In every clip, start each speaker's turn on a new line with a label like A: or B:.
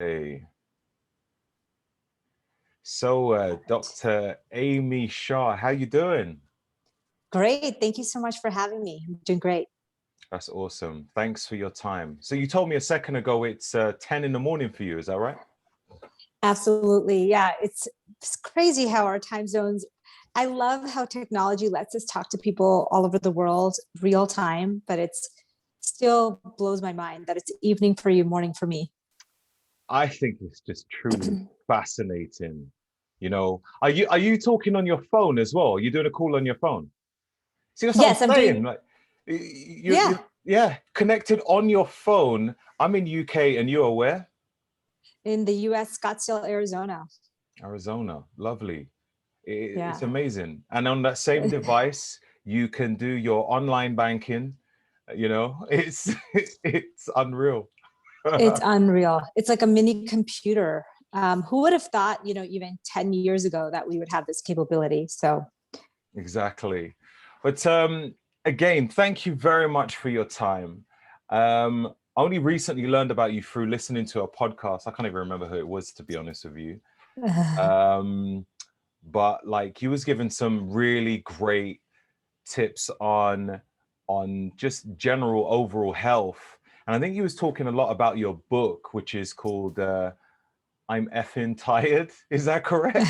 A: Hey. So, Dr. Amy Shah, how you doing?
B: Great. Thank you so much for having me. I'm doing great.
A: That's awesome. Thanks for your time. So you told me a second ago it's 10 in the morning for you, is that right?
B: Absolutely. Yeah. It's crazy how our time zones, I love how technology lets us talk to people all over the world real time, but it's still blows my mind that it's evening for you, morning for me.
A: I think it's just truly fascinating. Are you talking on your phone as well? Are you doing a call on your phone? See, that's what I'm
B: Yes, I'm
A: saying.
B: doing,
A: Like you
B: yeah,
A: yeah, connected on your phone. I'm in UK and you're where?
B: in the US, Scottsdale, Arizona.
A: Arizona. Lovely. It's
B: Yeah.
A: amazing. And on that same device, you can do your online banking. It's it's unreal.
B: It's unreal. It's like a mini computer. Who would have thought, even 10 years ago that we would have this capability? So,
A: Exactly. But again, thank you very much for your time. I only recently learned about you through listening to a podcast. I can't even remember who it was, to be honest with you. Um, but like you was given some really great tips on just general overall health. And I think you was talking a lot about your book, which is called I'm effing tired. Is that correct?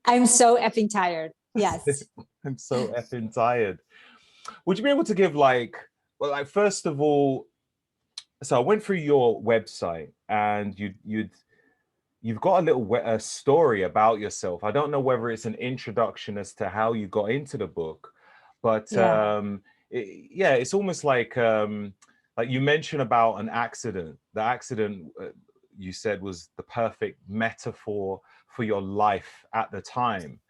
B: I'm so effing tired. Yes.
A: I'm so effing tired. Would you be able to give like first of all, so I went through your website and you've got a little story about yourself. I don't know whether it's an introduction as to how you got into the book, but
B: Yeah.
A: yeah, it's almost like you mentioned about an accident. The accident you said was the perfect metaphor for your life at the time,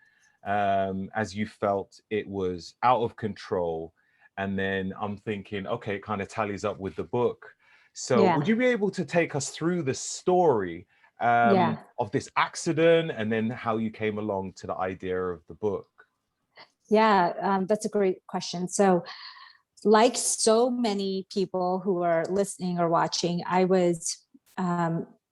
A: as you felt it was out of control. And then I'm thinking, okay, it kind of tallies up with the book. So would
B: Yeah.
A: you be able to take us through the story
B: Yeah.
A: of this accident and then how you came along to the idea of the book?
B: Yeah. That's a great question. So, like so many people who are listening or watching, I was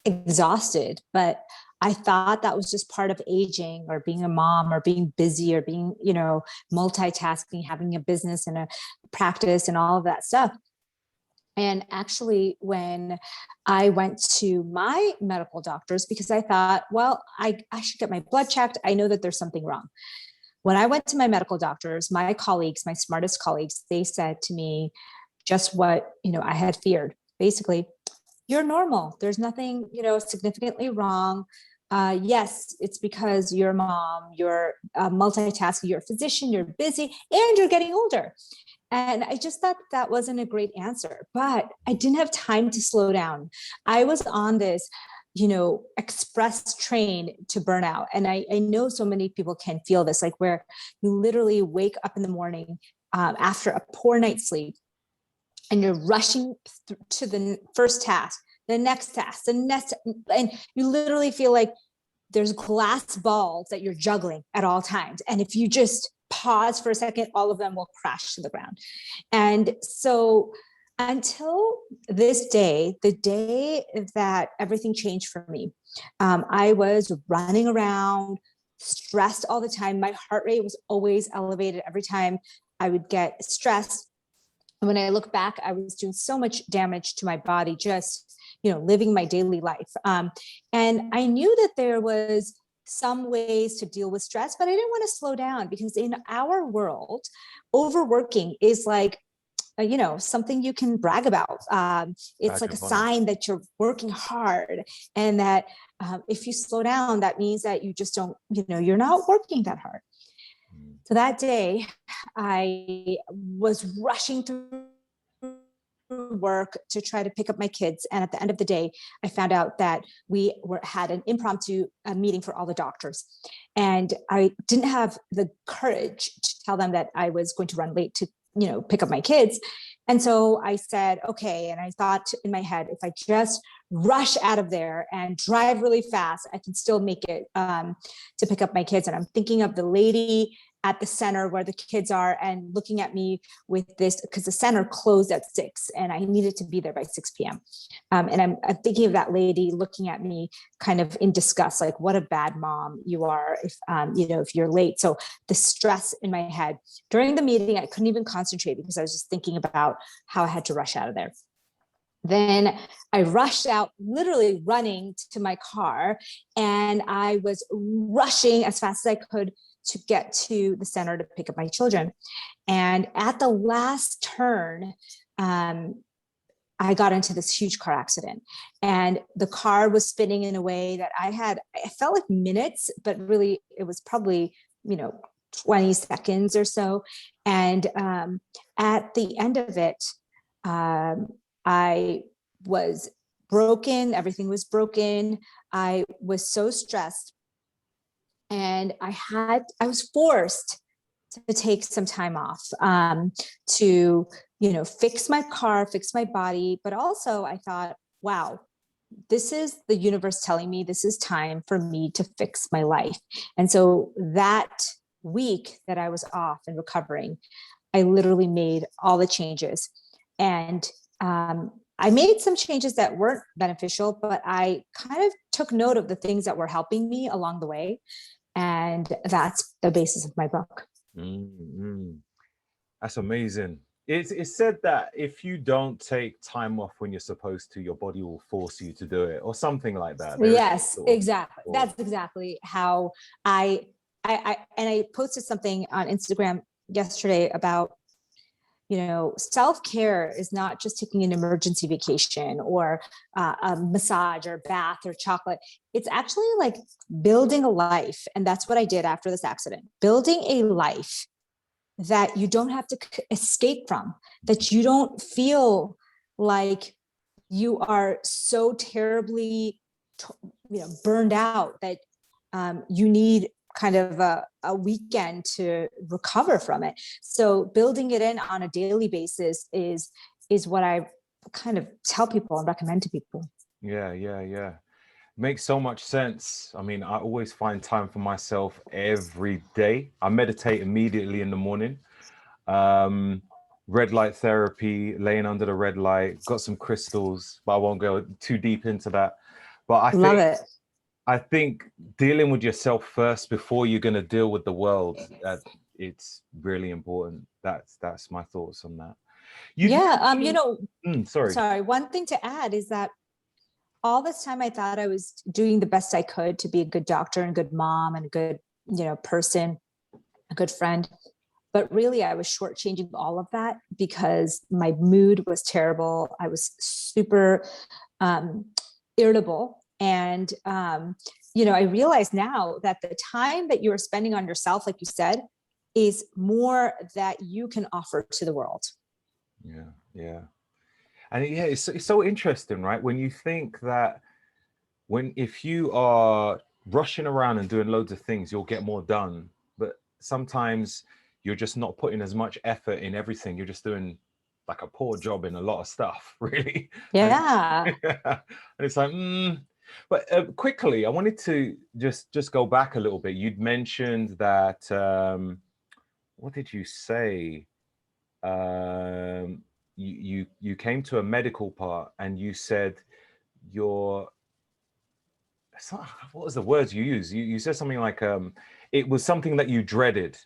B: exhausted, but I thought that was just part of aging or being a mom or being busy or being, multitasking, having a business and a practice and all of that stuff. And actually, when I went to my medical doctors, because I thought, well, I should get my blood checked. I know that there's something wrong. When I went to my medical doctors, my colleagues, my smartest colleagues, they said to me just what, I had feared. Basically, you're normal. There's nothing, significantly wrong. Yes, it's because you're a mom, you're multitasking, you're a physician, you're busy, and you're getting older. And I just thought that wasn't a great answer, but I didn't have time to slow down. I was on this, express train to burnout. And I know so many people can feel this, like where you literally wake up in the morning after a poor night's sleep and you're rushing to the first task, the next task, the next, and you literally feel like there's glass balls that you're juggling at all times. And if you just pause for a second, all of them will crash to the ground. And so until this day, the day that everything changed for me, I was running around, stressed all the time. My heart rate was always elevated every time I would get stressed. And when I look back, I was doing so much damage to my body, just, living my daily life. And I knew that there was some ways to deal with stress, but I didn't want to slow down because in our world, overworking is like, something you can brag about. It's
A: Badge
B: like a
A: of honor.
B: sign that you're working hard and that if you slow down, that means that you just don't, you're not working that hard.
A: Mm.
B: So that day, I was rushing through work to try to pick up my kids. And at the end of the day, I found out that had an impromptu meeting for all the doctors. And I didn't have the courage to tell them that I was going to run late to, pick up my kids. And so I said, okay. And I thought in my head, if I just rush out of there and drive really fast, I can still make it to pick up my kids. And I'm thinking of the lady at the center where the kids are and looking at me with this, because the center closed at 6 and I needed to be there by 6 p.m. And I'm thinking of that lady looking at me kind of in disgust, like, what a bad mom you are if, if you're late. So the stress in my head during the meeting, I couldn't even concentrate because I was just thinking about how I had to rush out of there. Then I rushed out, literally running to my car, and I was rushing as fast as I could to get to the center to pick up my children. And at the last turn, I got into this huge car accident, and the car was spinning in a way that I felt like minutes, but really it was probably, 20 seconds or so. And at the end of it, I was broken. Everything was broken. I was so stressed, and I was forced to take some time off to, fix my car, fix my body. But also I thought, wow, this is the universe telling me this is time for me to fix my life. And so that week that I was off and recovering, I literally made all the changes. And I made some changes that weren't beneficial, but I kind of took note of the things that were helping me along the way. And that's the basis of my book.
A: Mm-hmm. That's amazing. It's said that if you don't take time off when you're supposed to, your body will force you to do it, or something like that.
B: Yes, exactly. That's exactly how I posted something on Instagram yesterday about, self-care is not just taking an emergency vacation or a massage or bath or chocolate. It's actually like building a life. And that's what I did after this accident, building a life that you don't have to escape from, that you don't feel like you are so terribly, burned out that you need kind of a weekend to recover from it. So building it in on a daily basis is what I kind of tell people and recommend to people.
A: Yeah. Makes so much sense. I mean, I always find time for myself every day. I meditate immediately in the morning. Red light therapy, laying under the red light, got some crystals, but I won't go too deep into that. But I think dealing with yourself first before you're going to deal with the world, it's really important. That's my thoughts on that.
B: Sorry. One thing to add is that all this time I thought I was doing the best I could to be a good doctor and good mom and a good, person, a good friend. But really I was shortchanging all of that because my mood was terrible. I was super irritable. And, I realize now that the time that you are spending on yourself, like you said, is more that you can offer to the world.
A: Yeah. And it's so interesting, right? When you think that if you are rushing around and doing loads of things, you'll get more done. But sometimes you're just not putting as much effort in everything. You're just doing like a poor job in a lot of stuff, really.
B: Yeah.
A: And it's like, But quickly, I wanted to just go back a little bit. You'd mentioned that, what did you say? You came to a medical part and you said what was the words you used? You said something like it was something that you dreaded,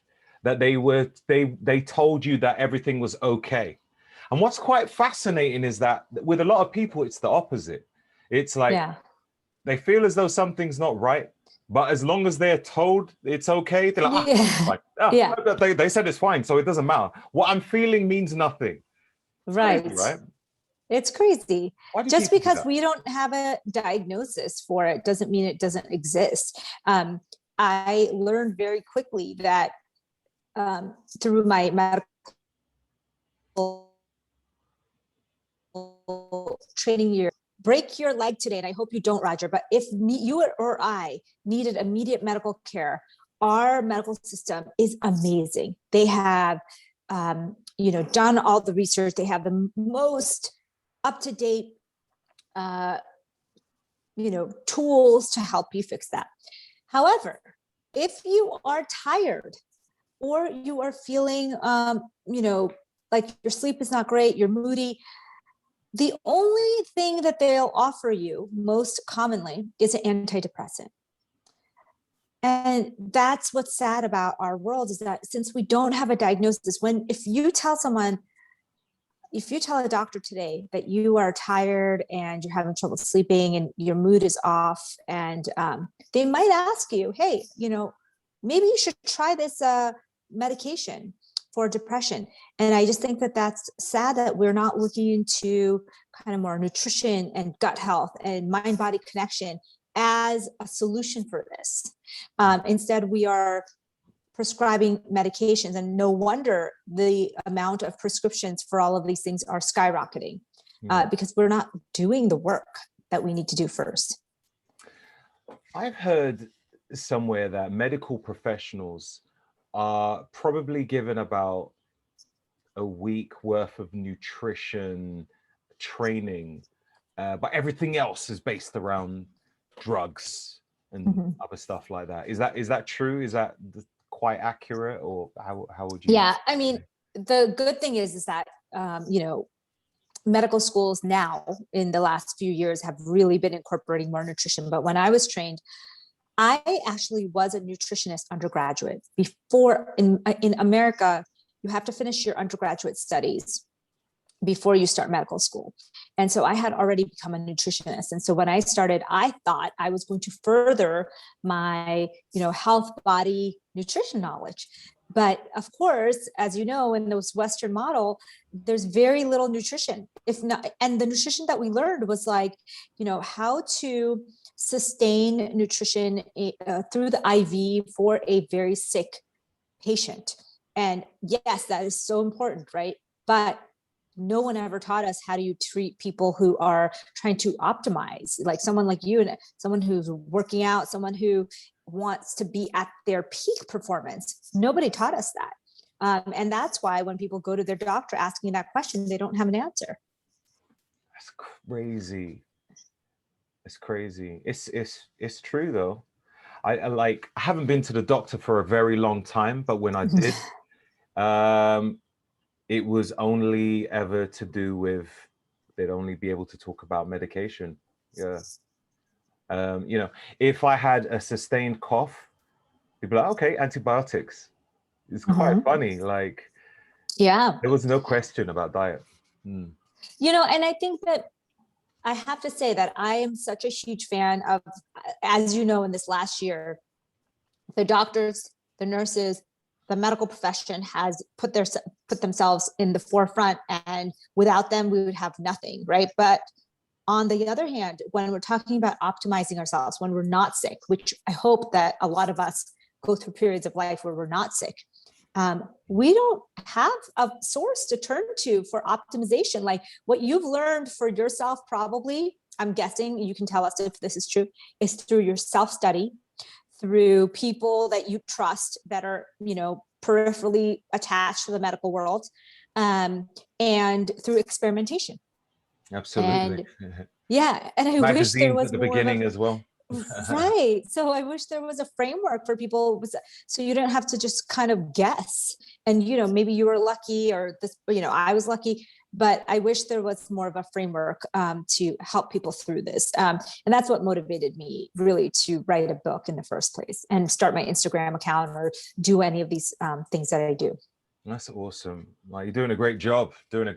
A: that they told you that everything was okay. And what's quite fascinating is that with a lot of people, it's the opposite. It's like they feel as though something's not right, but as long as they're told it's okay, they're like, they said it's fine, so it doesn't matter. What I'm feeling means nothing.
B: Right.
A: Crazy, right?
B: It's crazy. Just because we don't have a diagnosis for it doesn't mean it doesn't exist. I learned very quickly that through my medical training year, break your leg today, and I hope you don't, Roger, but if you or I needed immediate medical care, our medical system is amazing. They have, done all the research. They have the most up-to-date, tools to help you fix that. However, if you are tired or you are feeling, like your sleep is not great, you're moody, the only thing that they'll offer you most commonly is an antidepressant. And that's what's sad about our world, is that since we don't have a diagnosis, if you tell a doctor today that you are tired and you're having trouble sleeping and your mood is off, and they might ask you, hey, maybe you should try this medication for depression. And I just think that that's sad that we're not looking into kind of more nutrition and gut health and mind-body connection as a solution for this. Instead, we are prescribing medications, and no wonder the amount of prescriptions for all of these things are skyrocketing, because we're not doing the work that we need to do first.
A: I've heard somewhere that medical professionals are probably given about a week worth of nutrition training, but everything else is based around drugs and other stuff like that. Is that true? Is that quite accurate, or how would you?
B: Yeah, I mean, the good thing is that medical schools now in the last few years have really been incorporating more nutrition. But when I was trained, I actually was a nutritionist undergraduate. Before, in America, you have to finish your undergraduate studies before you start medical school. And so I had already become a nutritionist. And so when I started, I thought I was going to further my, health, body, nutrition knowledge. But of course, as you know, in this Western model, there's very little nutrition. If not, and the nutrition that we learned was like, how to sustain nutrition through the IV for a very sick patient. And yes, that is so important, right? But no one ever taught us how do you treat people who are trying to optimize, like someone like you, and someone who's working out, someone who wants to be at their peak performance. Nobody taught us that. And that's why when people go to their doctor asking that question, they don't have an answer.
A: That's crazy. It's crazy. It's true though. I haven't been to the doctor for a very long time, but when I did, it was only ever to do with, they'd only be able to talk about medication. Yeah. If I had a sustained cough, people are like, okay, antibiotics. It's quite funny. Like,
B: yeah,
A: there was no question about diet.
B: And I think that I have to say that I am such a huge fan of, as you know, in this last year, the doctors, the nurses, the medical profession has put themselves in the forefront, and without them, we would have nothing, right? But on the other hand, when we're talking about optimizing ourselves, when we're not sick, which I hope that a lot of us go through periods of life where we're not sick, we don't have a source to turn to for optimization. Like what you've learned for yourself, probably, I'm guessing, you can tell us if this is true, is through your self-study, through people that you trust that are, peripherally attached to the medical world, and through experimentation.
A: Absolutely.
B: And yeah, and I
A: Magazines
B: wish there was
A: at the
B: more
A: beginning as well.
B: Right. So I wish there was a framework for people, so you don't have to just kind of guess. And, maybe you were lucky, or this, I was lucky, but I wish there was more of a framework to help people through this. And that's what motivated me really to write a book in the first place and start my Instagram account or do any of these things that I do.
A: That's awesome. Like, you're doing a great job. Yeah,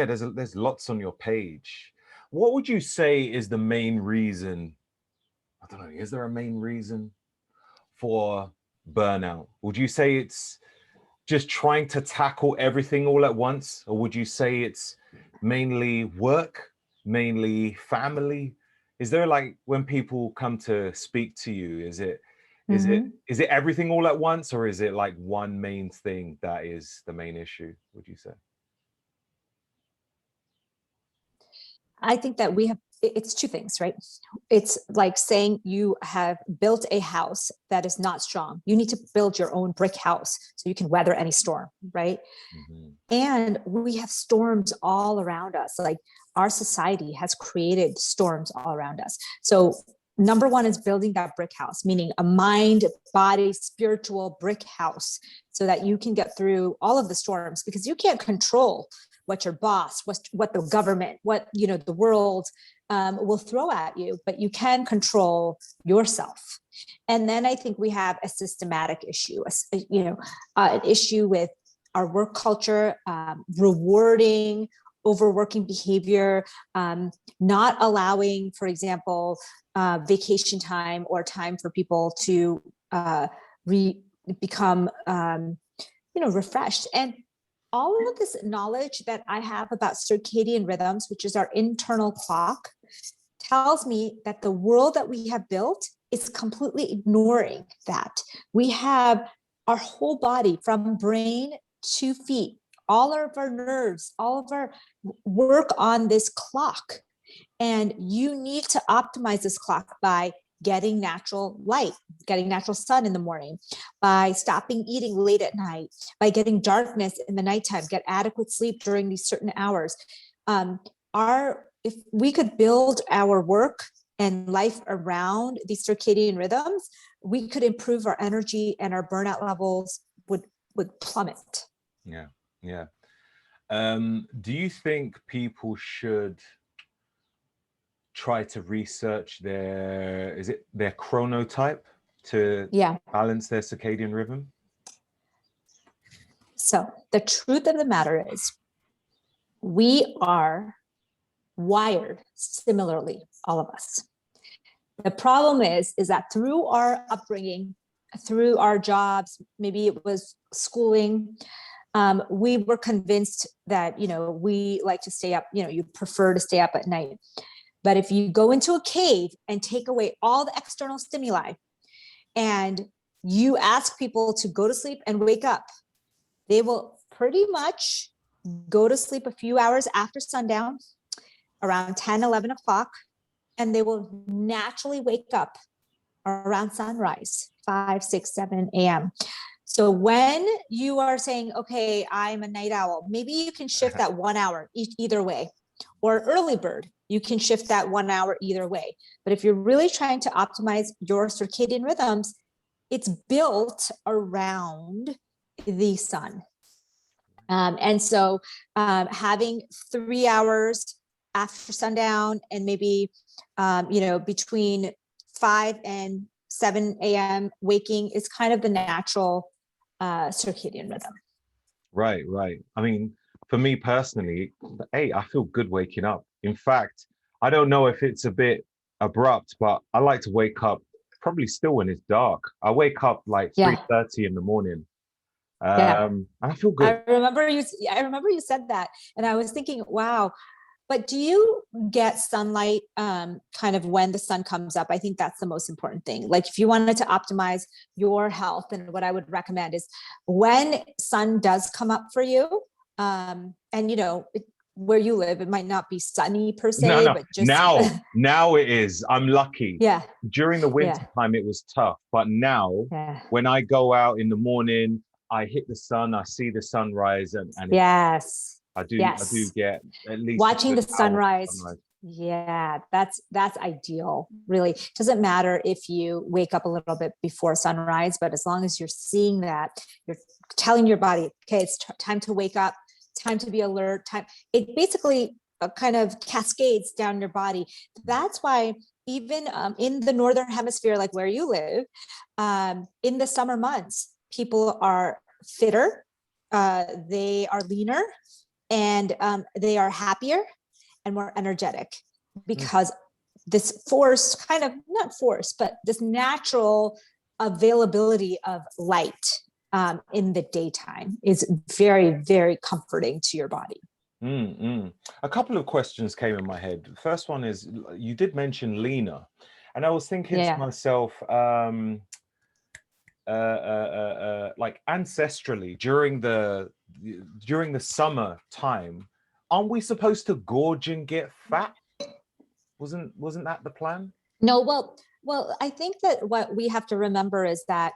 A: there's lots on your page. What would you say is the main reason? I don't know. Is there a main reason for burnout? Would you say it's just trying to tackle everything all at once? Or would you say it's mainly work, mainly family? Is there, like, when people come to speak to you, is it everything all at once, or is it like one main thing that is the main issue, would you say?
B: I think that it's two things, right? It's like saying you have built a house that is not strong. You need to build your own brick house so you can weather any storm, right? And we have storms all around us. Like, our society has created storms all around us. So number one is building that brick house, meaning a mind, body, spiritual brick house, so that you can get through all of the storms, because you can't control what your boss, what the government, what, the world will throw at you, but you can control yourself. And then I think we have a systematic issue, an issue with our work culture, rewarding overworking behavior, not allowing, for example, vacation time or time for people to become, refreshed. And all of this knowledge that I have about circadian rhythms, which is our internal clock, tells me that the world that we have built is completely ignoring that. We have our whole body, from brain to feet, all of our nerves, all of our work on this clock. And you need to optimize this clock by getting natural light, getting natural sun in the morning, by stopping eating late at night, by getting darkness in the nighttime, get adequate sleep during these certain hours. If we could build our work and life around these circadian rhythms, we could improve our energy, and our burnout levels would plummet.
A: Yeah. Yeah. Do you think people should try to research their chronotype to balance their circadian rhythm?
B: So the truth of the matter is, we are wired similarly, all of us. The problem is that through our upbringing, through our jobs, maybe it was schooling, we were convinced that, we like to stay up, you prefer to stay up at night. But if you go into a cave and take away all the external stimuli, and you ask people to go to sleep and wake up, they will pretty much go to sleep a few hours after sundown, around 10, 11 o'clock, and they will naturally wake up around sunrise, 5, 6, 7 a.m. So when you are saying, okay, I'm a night owl, maybe you can shift that 1 hour either way, or early bird, you can shift that 1 hour either way. But if you're really trying to optimize your circadian rhythms, it's built around the sun. And so having 3 hours after sundown, and maybe, between 5 and 7 a.m. waking is kind of the natural circadian rhythm.
A: Right. I mean, for me personally, I feel good waking up. In fact, I don't know if it's a bit abrupt, but I like to wake up probably still when it's dark. I wake up like 3:30 in the morning. And I feel good.
B: I remember you said that, and I was thinking, wow. But do you get sunlight kind of when the sun comes up? I think that's the most important thing. Like, if you wanted to optimize your health, and what I would recommend is when sun does come up for you, and where you live, it might not be sunny per se, but just
A: now it is. I'm lucky.
B: Yeah.
A: During the winter time, it was tough, but now when I go out in the morning, I hit the sun, I see the sunrise, and I do get at least
B: watching the sunrise. Yeah, that's ideal. Really, doesn't matter if you wake up a little bit before sunrise, but as long as you're seeing that, you're telling your body, okay, it's time to wake up, time to be alert. It basically kind of cascades down your body. That's why even in the northern hemisphere, like where you live, in the summer months, people are fitter, they are leaner, and they are happier and more energetic, because this this natural availability of light in the daytime is very, very comforting to your body.
A: A couple of questions came in my head. The first one is, you did mention leaner, and I was thinking to myself, like ancestrally during the summer time, aren't we supposed to gorge and get fat? Wasn't that the plan?
B: No, well, I think that what we have to remember is that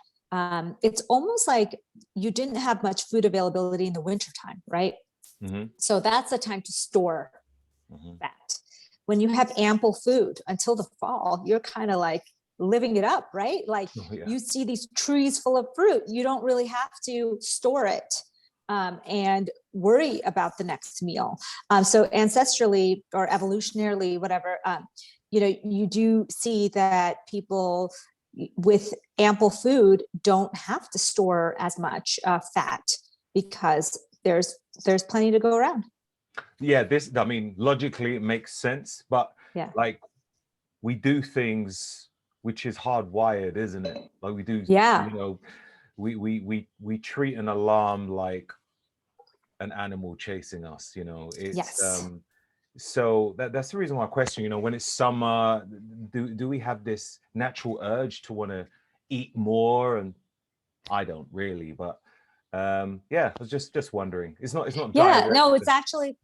B: it's almost like you didn't have much food availability in the wintertime, right? So that's a time to store fat. when you have ample food until the fall, you're kind of like living it up, right? Like you see these trees full of fruit. You don't really have to store it and worry about the next meal. So ancestrally or evolutionarily, whatever, you do see that people with ample food don't have to store as much fat because there's plenty to go around.
A: Yeah, logically it makes sense, but like we do things which is hardwired, isn't it? Like we do, we treat an alarm like an animal chasing us, it's so that's the reason why I question, when it's summer, do we have this natural urge to want to eat more? And I don't really, but I was just wondering. It's not
B: no, it's actually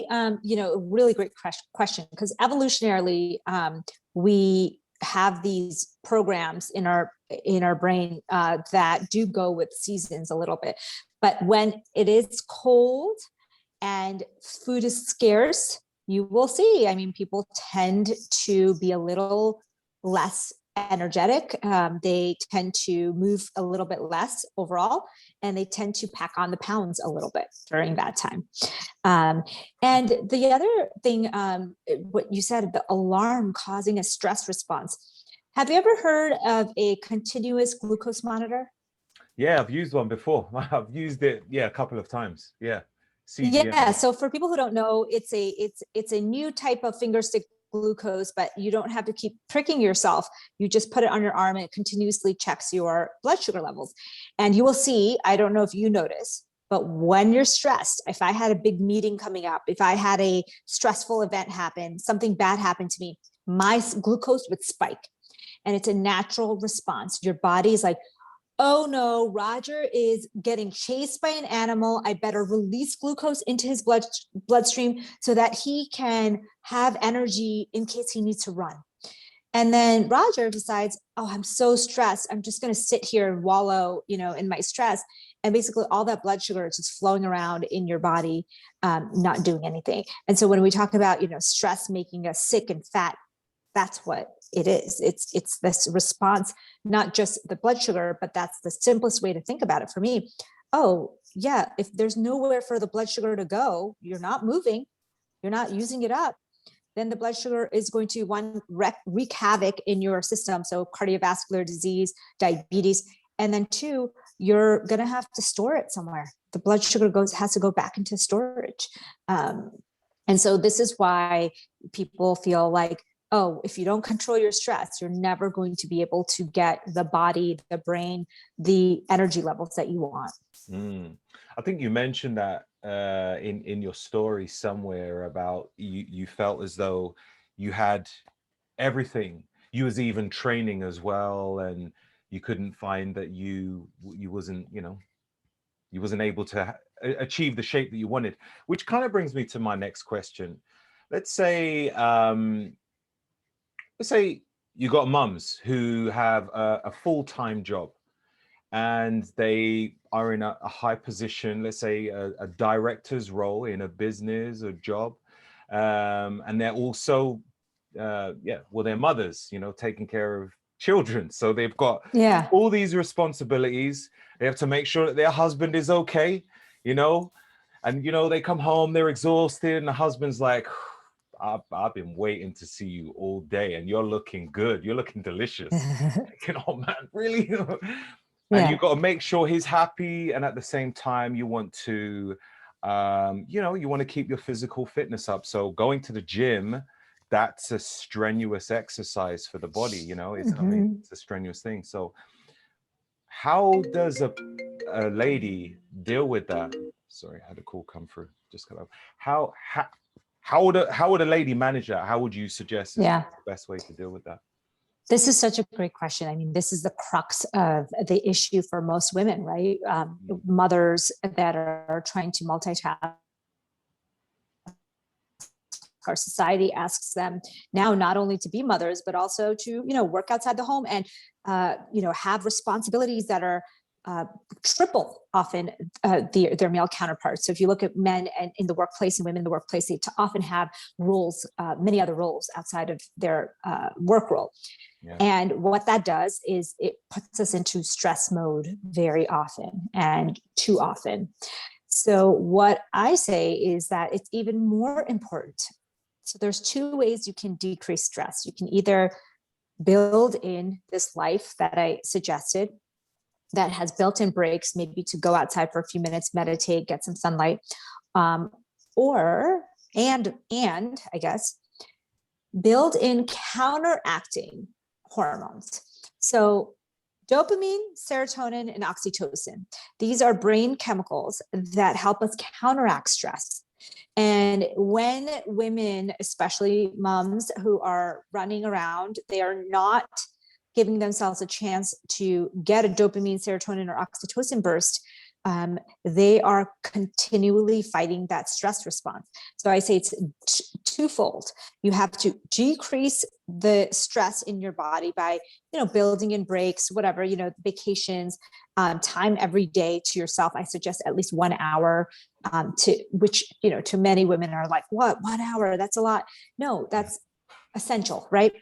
B: a really great question, because evolutionarily we have these programs in our brain that do go with seasons a little bit. But when it is cold and food is scarce, you will see, people tend to be a little less energetic. They tend to move a little bit less overall, and they tend to pack on the pounds a little bit during that time. And the other thing, what you said, the alarm causing a stress response. Have you ever heard of a continuous glucose monitor?
A: Yeah, I've used one before. I've used it, a couple of times. Yeah.
B: CGM. Yeah. So for people who don't know, it's a new type of finger stick glucose, but you don't have to keep pricking yourself. You just put it on your arm and it continuously checks your blood sugar levels. And you will see, I don't know if you notice, but when you're stressed, if I had a big meeting coming up, if I had a stressful event happen, something bad happened to me, my glucose would spike. And it's a natural response. Your body is like, oh no, Roger is getting chased by an animal. I better release glucose into his bloodstream so that he can have energy in case he needs to run. And then Roger decides, oh, I'm so stressed. I'm just going to sit here and wallow, in my stress. And basically all that blood sugar is just flowing around in your body, not doing anything. And so when we talk about, stress making us sick and fat, that's what it is. It's this response, not just the blood sugar, but that's the simplest way to think about it for me. Oh yeah, if there's nowhere for the blood sugar to go, you're not moving, you're not using it up, then the blood sugar is going to wreak havoc in your system. So cardiovascular disease, diabetes, and then two, you're going to have to store it somewhere. The blood sugar has to go back into storage. And so this is why people feel like, oh, if you don't control your stress, you're never going to be able to get the body, the brain, the energy levels that you want.
A: I think you mentioned that in your story somewhere about you felt as though you had everything. You was even training as well, and you couldn't find that you wasn't, you wasn't able to achieve the shape that you wanted, which kind of brings me to my next question. Let's say you got mums who have a full-time job and they are in a high position, let's say a director's role in a business or job, and they're also they're mothers, taking care of children, so they've got all these responsibilities. They have to make sure that their husband is okay, and they come home, they're exhausted, and the husband's like, I've been waiting to see you all day and you're looking good. You're looking delicious. Man, really? And you've got to make sure he's happy. And at the same time, you want to, you want to keep your physical fitness up. So going to the gym, that's a strenuous exercise for the body, it's a strenuous thing. So how does a lady deal with that? Sorry, I had a call come through. Just cut off. How would a lady manage that? How would you suggest is the best way to deal with that?
B: This is such a great question. This is the crux of the issue for most women, right? Mothers that are trying to multitask. Our society asks them now not only to be mothers, but also to, work outside the home and, have responsibilities that are triple often their male counterparts. So if you look at men and in the workplace and women in the workplace, they often have roles, many other roles outside of their work role. Yeah. And what that does is it puts us into stress mode very often and too often. So what I say is that it's even more important. So there's two ways you can decrease stress. You can either build in this life that I suggested that has built-in breaks, maybe to go outside for a few minutes, meditate, get some sunlight, or I guess, build in counteracting hormones. So dopamine, serotonin, and oxytocin. These are brain chemicals that help us counteract stress. And when women, especially moms who are running around, they are not giving themselves a chance to get a dopamine, serotonin, or oxytocin burst, they are continually fighting that stress response. So I say it's twofold. You have to decrease the stress in your body by, building in breaks, whatever, vacations, time every day to yourself. I suggest at least 1 hour, to many women are like, what, 1 hour? That's a lot. No, that's essential, right?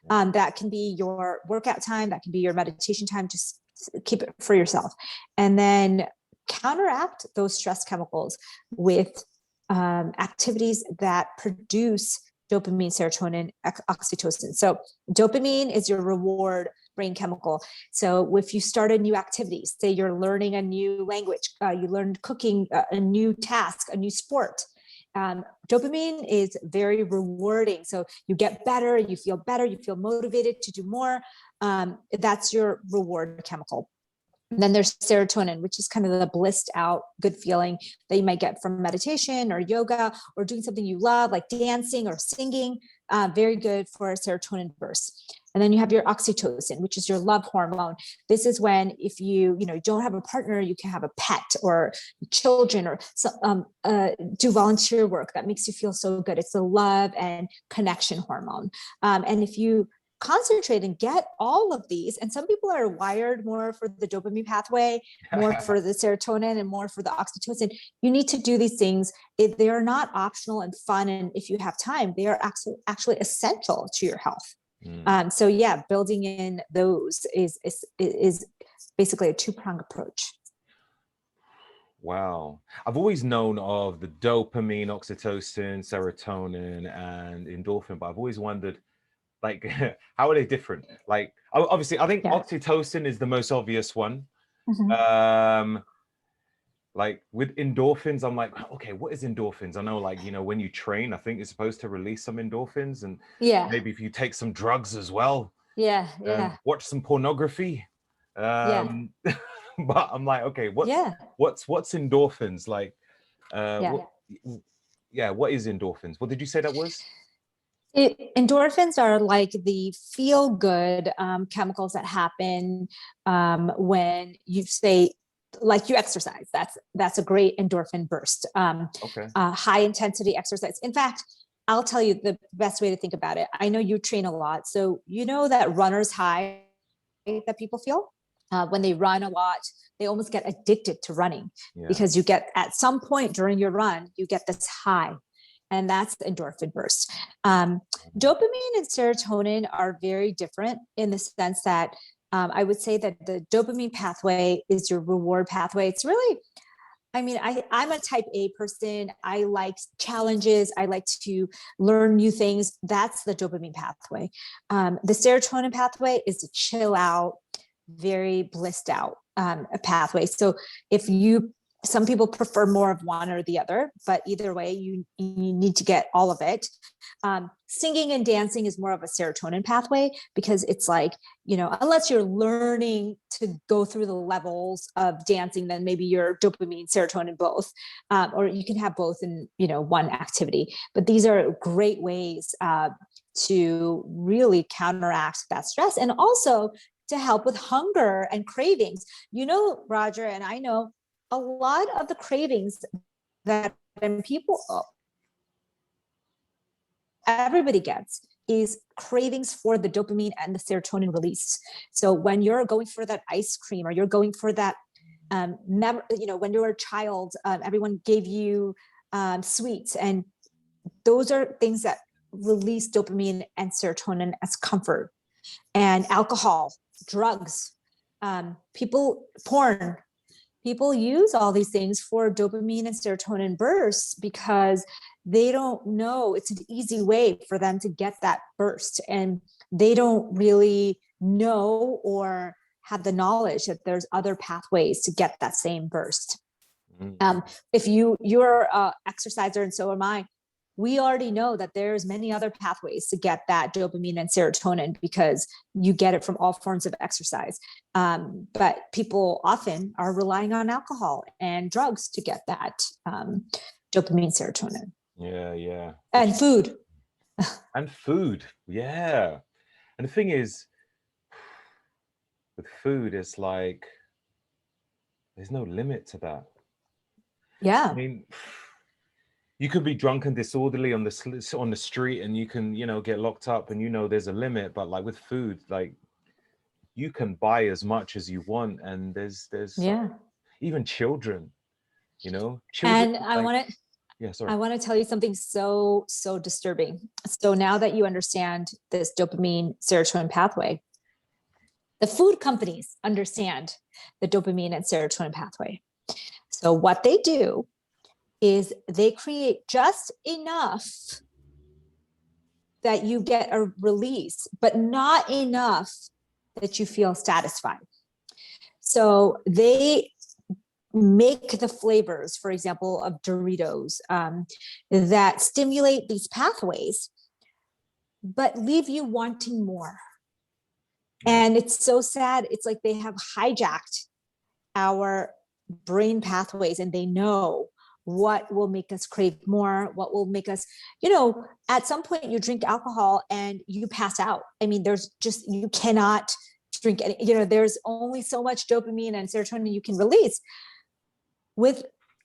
B: That can be your workout time. That can be your meditation time. Just keep it for yourself. And then counteract those stress chemicals with activities that produce dopamine, serotonin, oxytocin. So dopamine is your reward brain chemical. So if you start a new activity, say you're learning a new language, you learned cooking, a new task, a new sport, dopamine is very rewarding. So you get better, you feel motivated to do more. That's your reward chemical. And then there's serotonin, which is kind of the blissed out good feeling that you might get from meditation or yoga or doing something you love, like dancing or singing. Very good for a serotonin burst. And then you have your oxytocin, which is your love hormone. This is when, if you don't have a partner, you can have a pet or children or do volunteer work that makes you feel so good. It's the love and connection hormone. And if you concentrate and get all of these, and some people are wired more for the dopamine pathway, more for the serotonin, and more for the oxytocin. You need to do these things. They are not optional and fun, and if you have time, they are actually essential to your health. So yeah, building in those is basically a two-pronged approach.
A: Wow. I've always known of the dopamine, oxytocin, serotonin, and endorphin, but I've always wondered, like, how are they different? Like, obviously, I think oxytocin is the most obvious one. Mm-hmm. Like with endorphins, I'm like, okay, what is endorphins? I know, like, when you train, I think you're supposed to release some endorphins, and maybe if you take some drugs as well. Watch some pornography. But I'm like, okay, what's endorphins? Like, what is endorphins? What did you say that was?
B: Endorphins are like the feel-good chemicals that happen when you say, like, you exercise. That's a great endorphin burst. High intensity exercise. In fact, I'll tell you the best way to think about it. I know you train a lot, so that runner's high that people feel when they run a lot. They almost get addicted to running because you get, at some point during your run, you get this high. And that's the endorphin burst. Dopamine and serotonin are very different in the sense that I would say that the dopamine pathway is your reward pathway. It's really, I'm a type A person. I like challenges. I like to learn new things. That's the dopamine pathway. The serotonin pathway is a chill out, very blissed out pathway. So some people prefer more of one or the other, but either way, you need to get all of it. Singing and dancing is more of a serotonin pathway because it's like, unless you're learning to go through the levels of dancing, then maybe you're dopamine, serotonin, both, or you can have both in, one activity. But these are great ways to really counteract that stress, and also to help with hunger and cravings. Roger, and I know, a lot of the cravings that everybody gets is cravings for the dopamine and the serotonin release. So when you're going for that ice cream, or you're going for that when you were a child, everyone gave you sweets, and those are things that release dopamine and serotonin as comfort. And alcohol, drugs, porn, people use all these things for dopamine and serotonin bursts because they don't know it's an easy way for them to get that burst. And they don't really know or have the knowledge that there's other pathways to get that same burst. If you're a exerciser, and so am I, we already know that there's many other pathways to get that dopamine and serotonin because you get it from all forms of exercise. But people often are relying on alcohol and drugs to get that dopamine, serotonin.
A: Yeah.
B: And food.
A: And food. Yeah. And the thing is, with food, it's like, there's no limit to that.
B: Yeah.
A: I mean, you could be drunk and disorderly on the street, and you can, get locked up, and there's a limit. But like with food, like you can buy as much as you want, and there's even children, children.
B: And I want to.
A: Yeah, sorry.
B: I want to tell you something so disturbing. So now that you understand this dopamine serotonin pathway, the food companies understand the dopamine and serotonin pathway. So what they do is they create just enough that you get a release, but not enough that you feel satisfied. So they make the flavors, for example, of Doritos, that stimulate these pathways, but leave you wanting more. And it's so sad. It's like they have hijacked our brain pathways, and they know what will make us crave more, what will make us, at some point you drink alcohol and you pass out. I mean, you cannot drink any, there's only so much dopamine and serotonin you can release. With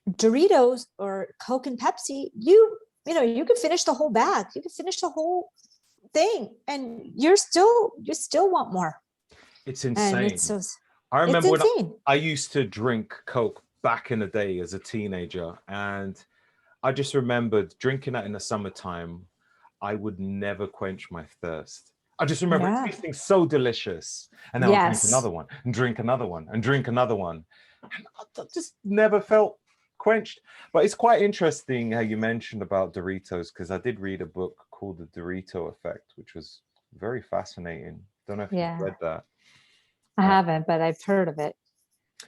B: Doritos or Coke and Pepsi, you could finish the whole bag, you could finish the whole thing, and you still want more.
A: It's insane.
B: It's
A: I remember when I used to drink Coke back in the day as a teenager, and I just remembered drinking that in the summertime. I would never quench my thirst. I just remember it tasting so delicious, and then I'll drink another one and drink another one and drink another one. And I just never felt quenched. But it's quite interesting how you mentioned about Doritos, because I did read a book called The Dorito Effect, which was very fascinating. Don't know if you've read that.
B: I haven't, but I've heard of it.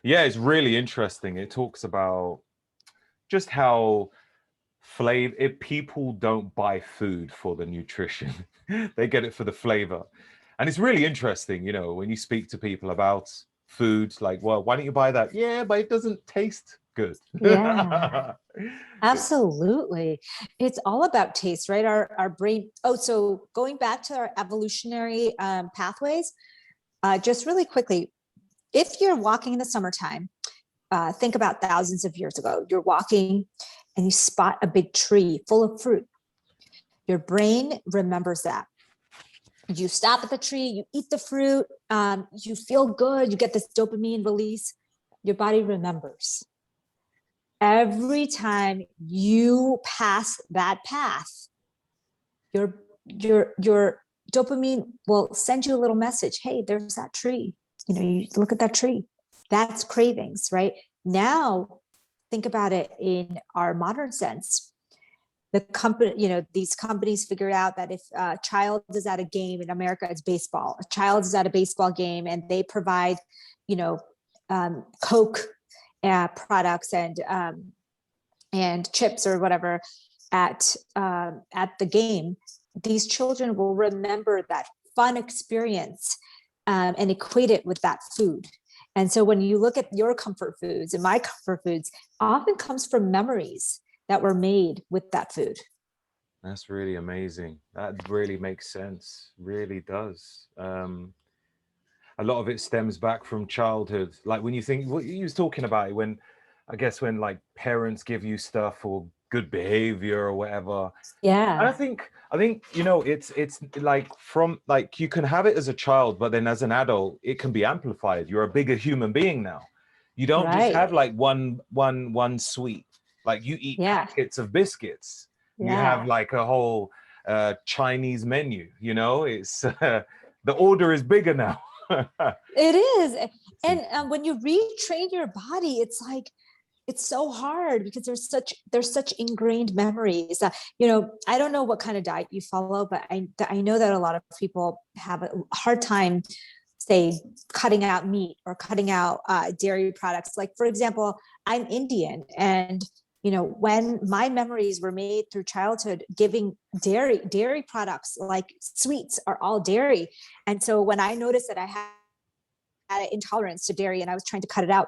A: Yeah, it's really interesting. It talks about just how people don't buy food for the nutrition. They get it for the flavor. And it's really interesting, when you speak to people about food, like, well, why don't you buy that? Yeah, but it doesn't taste good.
B: Yeah, absolutely. It's all about taste, right? Our brain. So going back to our evolutionary pathways, just really quickly, if you're walking in the summertime, think about thousands of years ago, you're walking and you spot a big tree full of fruit. Your brain remembers that. You stop at the tree, you eat the fruit, you feel good, you get this dopamine release, your body remembers. Every time you pass that path, your dopamine will send you a little message. Hey, there's that tree. You look at that tree. That's cravings, right? Now, think about it in our modern sense. The company, these companies figured out that if a child is at a game, in America, it's baseball. A child is at a baseball game and they provide, Coke products and chips or whatever at the game. These children will remember that fun experience and equate it with that food. And so when you look at your comfort foods and my comfort foods, often comes from memories that were made with that food.
A: That's really amazing. That really makes sense. Really does. A lot of it stems back from childhood. Like when you think what you was talking about, when like parents give you stuff for good behavior or whatever.
B: Yeah.
A: And I think it's like from you can have it as a child, but then as an adult, it can be amplified. You're a bigger human being now. You don't just
B: Right.
A: have like one sweet. Like you eat
B: Yeah.
A: packets of biscuits. You have
B: Yeah.
A: like a whole Chinese menu. You know, it's the order is bigger now.
B: It is. And when you retrain your body, it's like, it's so hard because there's such ingrained memories. You know, I don't know what kind of diet you follow, but I know that a lot of people have a hard time, say, cutting out meat or cutting out dairy products. Like, for example, I'm Indian, and you know, when my memories were made through childhood, giving dairy products like sweets are all dairy, and so when I noticed that I had an intolerance to dairy and I was trying to cut it out,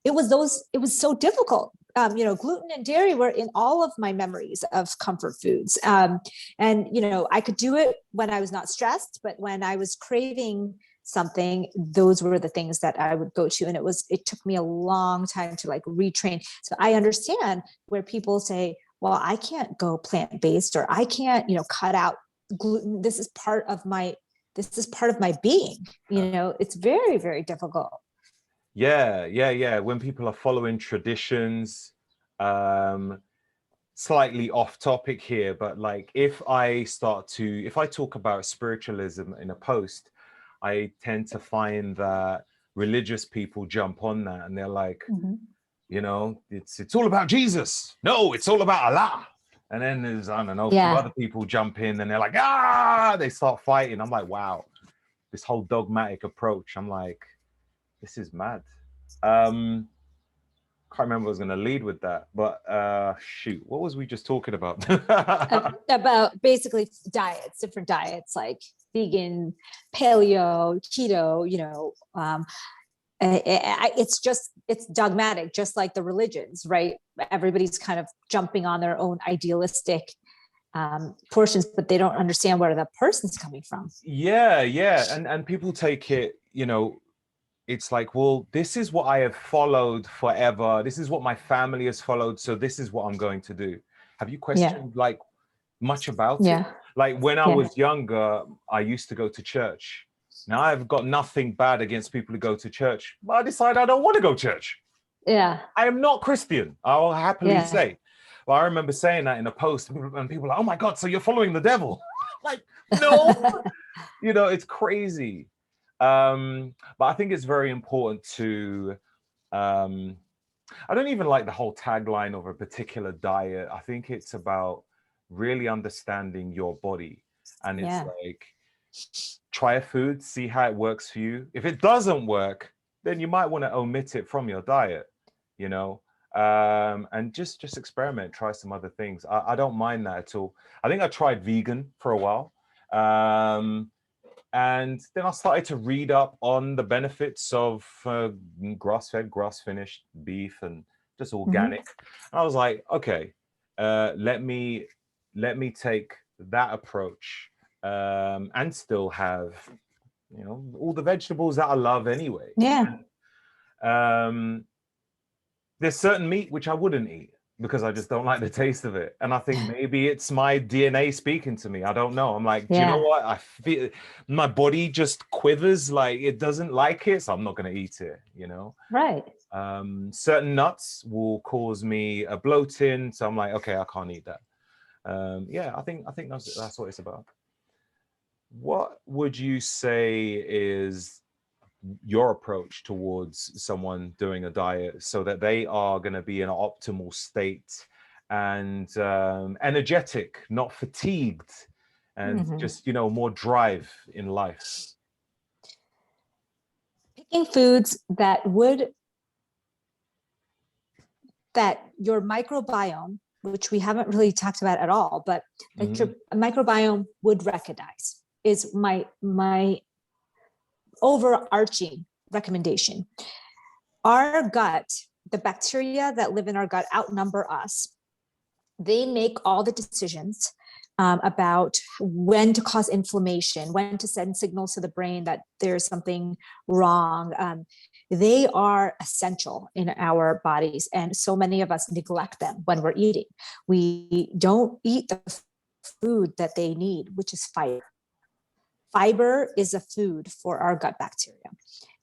B: it was so difficult. You know, gluten and dairy were in all of my memories of comfort foods. And, you know, I could do it when I was not stressed, but when I was craving something, those were the things that I would go to. And it took me a long time to like retrain. So I understand where people say, well, I can't go plant-based, or I can't, you know, cut out gluten. This is part of my being. You know, it's very, very difficult.
A: Yeah. When people are following traditions, slightly off topic here, but like if I talk about spiritualism in a post, I tend to find that religious people jump on that and they're like, you know, it's all about Jesus. No, it's all about Allah. And then there's, I don't know, a few other people jump in and they're like, they start fighting. I'm like, wow, this whole dogmatic approach. I'm like, this is mad. Can't remember what I was going to lead with that, but shoot, what was we just talking about?
B: About basically diets, different diets like vegan, paleo, keto. You know, it's dogmatic, just like the religions, right? Everybody's kind of jumping on their own idealistic portions, but they don't understand where the person's coming from.
A: Yeah, and people take it, you know, it's like, well, this is what I have followed forever. This is what my family has followed. So this is what I'm going to do. Have you questioned like much about it? Like when I was younger, I used to go to church. Now I've got nothing bad against people who go to church, but I decide I don't want to go to church.
B: Yeah.
A: I am not Christian, I will happily say. Well, I remember saying that in a post and people are like, oh my God, so you're following the devil. Like, no, you know, it's crazy. But I think it's very important to, I don't even like the whole tagline of a particular diet. I think it's about really understanding your body. And it's like, try a food, see how it works for you. If it doesn't work, then you might want to omit it from your diet, you know, and just experiment, try some other things. I don't mind that at all. I think I tried vegan for a while. And then I started to read up on the benefits of grass-fed, grass-finished beef and just organic. And I was like, okay, let me take that approach and still have, you know, all the vegetables that I love anyway. There's certain meat which I wouldn't eat because I just don't like the taste of it. And I think maybe it's my DNA speaking to me. I don't know. I'm like, do you know what? I feel my body just quivers, like it doesn't like it. So I'm not going to eat it, you know?
B: Right.
A: Certain nuts will cause me a bloating. So I'm like, okay, I can't eat that. I think that's what it's about. What would you say is your approach towards someone doing a diet so that they are going to be in an optimal state and energetic, not fatigued, and just, you know, more drive in life?
B: Picking foods that your microbiome, which we haven't really talked about at all, but that your microbiome would recognize, is my overarching recommendation. Our gut, the bacteria that live in our gut outnumber us. They make all the decisions about when to cause inflammation, when to send signals to the brain that there's something wrong. They are essential in our bodies, and so many of us neglect them when we're eating. We don't eat the food that they need, which is fiber. Fiber is a food for our gut bacteria.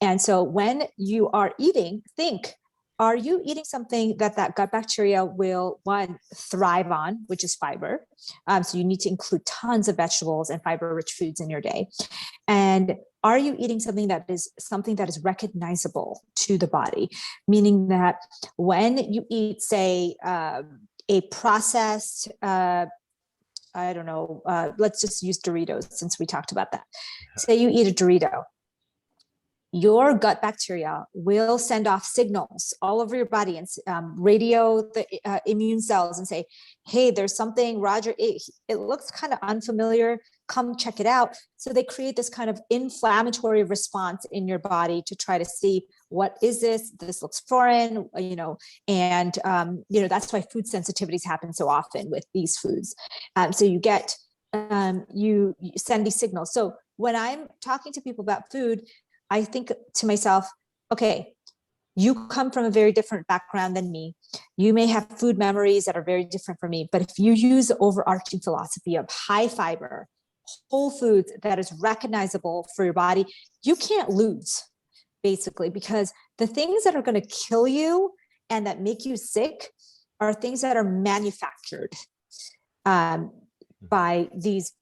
B: And so when you are eating, think are you eating something that gut bacteria will, one, thrive on, which is fiber? So you need to include tons of vegetables and fiber-rich foods in your day. And are you eating something that is recognizable to the body? Meaning that when you eat, say, a processed, I don't know, let's just use Doritos since we talked about that. Say you eat a Dorito, your gut bacteria will send off signals all over your body and radio the immune cells and say, hey, there's something Roger ate. It looks kind of unfamiliar. Come check it out. So they create this kind of inflammatory response in your body to try to see, what is this? This looks foreign, and that's why food sensitivities happen so often with these foods. So you get, you send these signals. So when I'm talking to people about food, I think to myself, okay, you come from a very different background than me. You may have food memories that are very different from me, but if you use the overarching philosophy of high fiber, whole foods that is recognizable for your body, you can't lose, basically, because the things that are going to kill you and that make you sick are things that are manufactured by these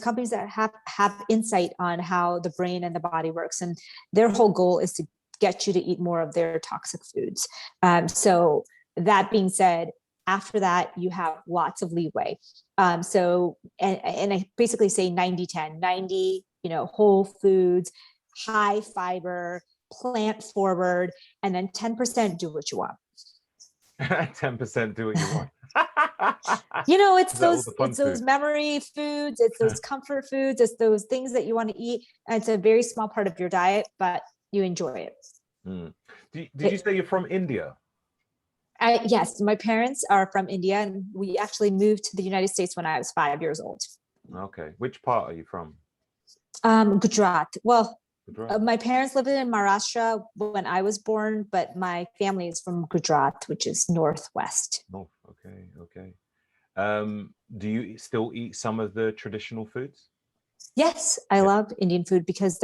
B: companies that have insight on how the brain and the body works. And their whole goal is to get you to eat more of their toxic foods. So that being said, after that, you have lots of leeway. And I basically say 90-10, 90, whole foods, high fiber, plant forward, and then 10% do what you want.
A: 10% do what you want.
B: It's those memory foods, it's those comfort foods, it's those things that you want to eat. And it's a very small part of your diet, but you enjoy it.
A: Did you say you're from India?
B: Yes, my parents are from India, and we actually moved to the United States when I was 5 years old.
A: Okay. Which part are you from?
B: Gujarat. Well, my parents lived in Maharashtra when I was born, but my family is from Gujarat, which is northwest.
A: Oh, okay. Do you still eat some of the traditional foods?
B: Yes, I love Indian food because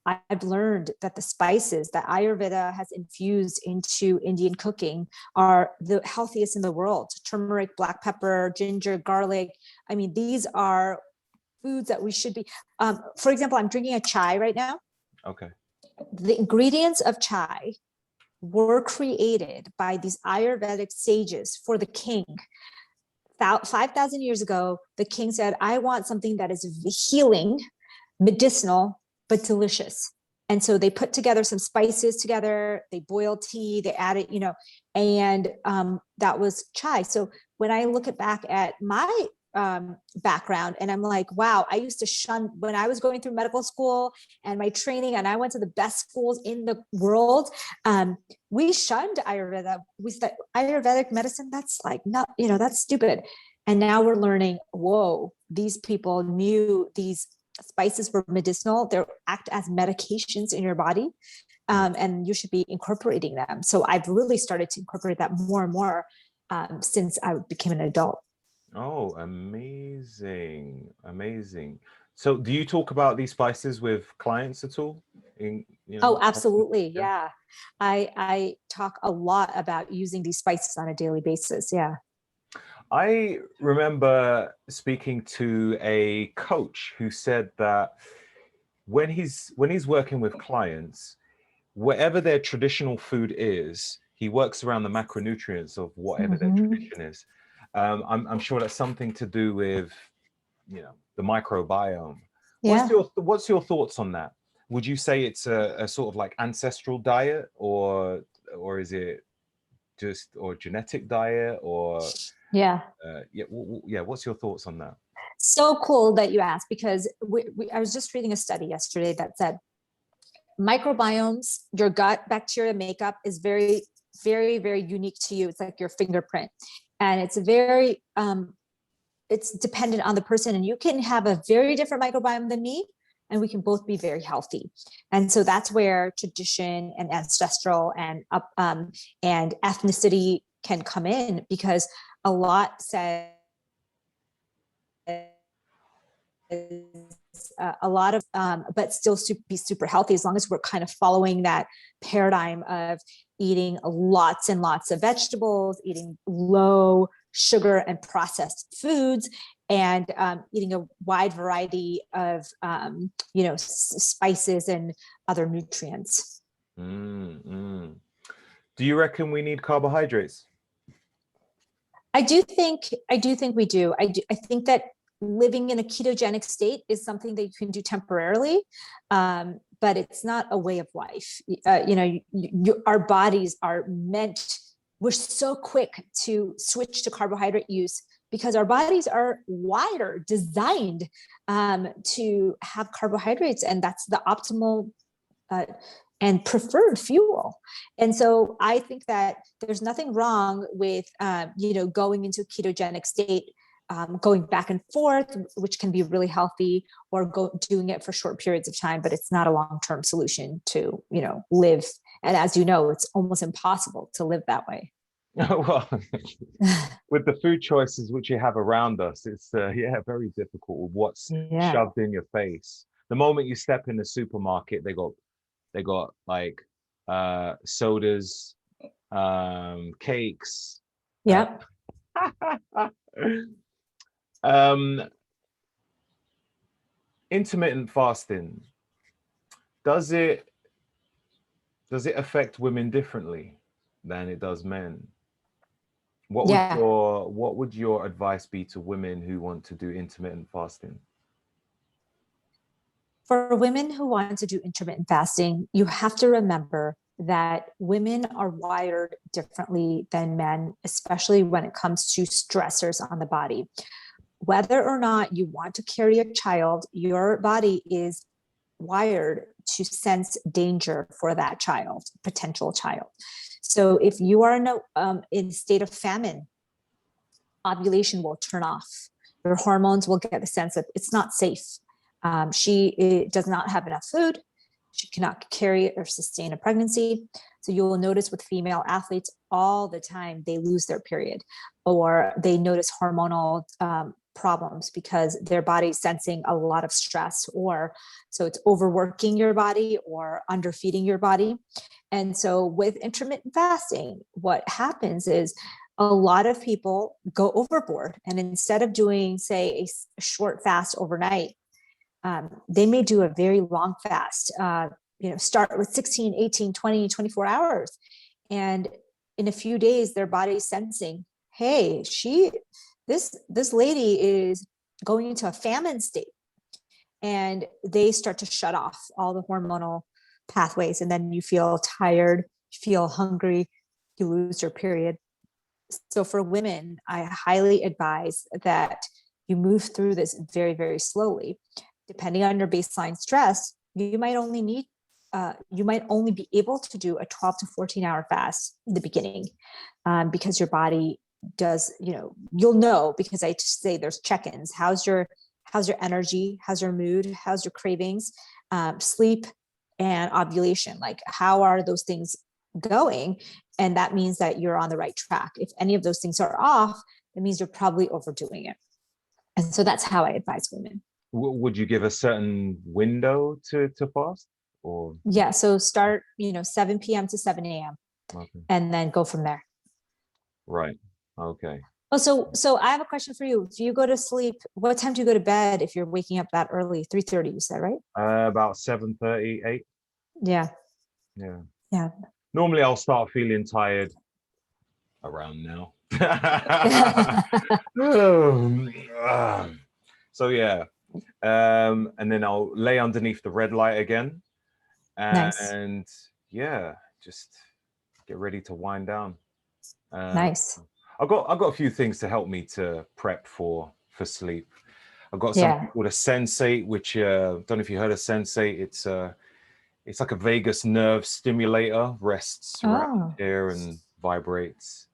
B: I've learned that the spices that Ayurveda has infused into Indian cooking are the healthiest in the world. Turmeric, black pepper, ginger, garlic. I mean, these are foods that we should be. For example, I'm drinking a chai right now.
A: Okay.
B: The ingredients of chai were created by these Ayurvedic sages for the king. 5,000 years ago, the king said, I want something that is healing, medicinal, but delicious. And so they put together some spices together, they boiled tea, they added, and that was chai. So when I look back at my background, and I'm like, wow, I used to shun when I was going through medical school and my training, and I went to the best schools in the world. We shunned Ayurveda. We said Ayurvedic medicine, that's like, not, that's stupid. And now we're learning, whoa, these people knew these spices were medicinal. They act as medications in your body. And you should be incorporating them. So I've really started to incorporate that more and more since I became an adult.
A: Oh, amazing. So do you talk about these spices with clients at all?
B: Oh, absolutely. Yeah. I talk a lot about using these spices on a daily basis. Yeah.
A: I remember speaking to a coach who said that when he's working with clients, whatever their traditional food is, he works around the macronutrients of whatever their tradition is. I'm sure that's something to do with, the microbiome.
B: Yeah.
A: What's your thoughts on that? Would you say it's a sort of like ancestral diet, or is it just or genetic diet, or what's your thoughts on that?
B: So cool that you asked, because I was just reading a study yesterday that said microbiomes, your gut bacteria makeup is very, very, very unique to you. It's like your fingerprint, and it's very it's dependent on the person, and you can have a very different microbiome than me, and we can both be very healthy. And so that's where tradition and ancestral and ethnicity can come in, because a lot says a lot of, but still be super healthy, as long as we're kind of following that paradigm of eating lots and lots of vegetables, eating low sugar and processed foods, and eating a wide variety of, spices and other nutrients.
A: Do you reckon we need carbohydrates?
B: I do think we do. I think that living in a ketogenic state is something that you can do temporarily, but it's not a way of life. Our bodies are meant, we're so quick to switch to carbohydrate use because our bodies are wired, designed to have carbohydrates, and that's the optimal and preferred fuel. And so I think that there's nothing wrong with, going into a ketogenic state, going back and forth, which can be really healthy, or doing it for short periods of time, but it's not a long-term solution to, live. And as you know, it's almost impossible to live that way.
A: Well, with the food choices which you have around us, it's very difficult with what's shoved in your face. The moment you step in the supermarket, they got like sodas, cakes.
B: Yep.
A: Intermittent fasting, does it affect women differently than it does men? What would your advice be to women who want to do intermittent fasting?
B: For women who want to do intermittent fasting, you have to remember that women are wired differently than men, especially when it comes to stressors on the body. Whether or not you want to carry a child, your body is wired to sense danger for that child, potential child. So if you are in a state of famine, ovulation will turn off. Your hormones will get the sense that it's not safe. She does not have enough food. She cannot carry or sustain a pregnancy. So you will notice with female athletes all the time, they lose their period, or they notice hormonal problems because their body's sensing a lot of stress, or so it's overworking your body or underfeeding your body. And so with intermittent fasting, what happens is a lot of people go overboard, and instead of doing, say, a short fast overnight, they may do a very long fast, start with 16, 18, 20, 24 hours. And in a few days, their body's sensing, hey, this lady is going into a famine state. And they start to shut off all the hormonal pathways. And then you feel tired, you feel hungry, you lose your period. So for women, I highly advise that you move through this very, very slowly. Depending on your baseline stress, you might only be able to do a 12 to 14-hour fast in the beginning, because your body does, you'll know, because I just say there's check-ins. How's your energy? How's your mood? How's your cravings? Sleep and ovulation. Like, how are those things going? And that means that you're on the right track. If any of those things are off, it means you're probably overdoing it. And so that's how I advise women.
A: Would you give a certain window to fast? Or
B: yeah, so start 7 p.m. to 7 a.m.
A: Okay.
B: And then go from there.
A: Right. Okay.
B: Oh, so I have a question for you. If you go to sleep, what time do you go to bed if you're waking up that early? 3:30, you said, right?
A: About 7:30, 8.
B: Yeah.
A: Normally I'll start feeling tired around now. So yeah. And then I'll lay underneath the red light again. And just get ready to wind down.
B: Nice.
A: I've got a few things to help me to prep for sleep. I've got something called a sensate, which don't know if you heard of sensate. It's like a vagus nerve stimulator, rests around here and vibrates.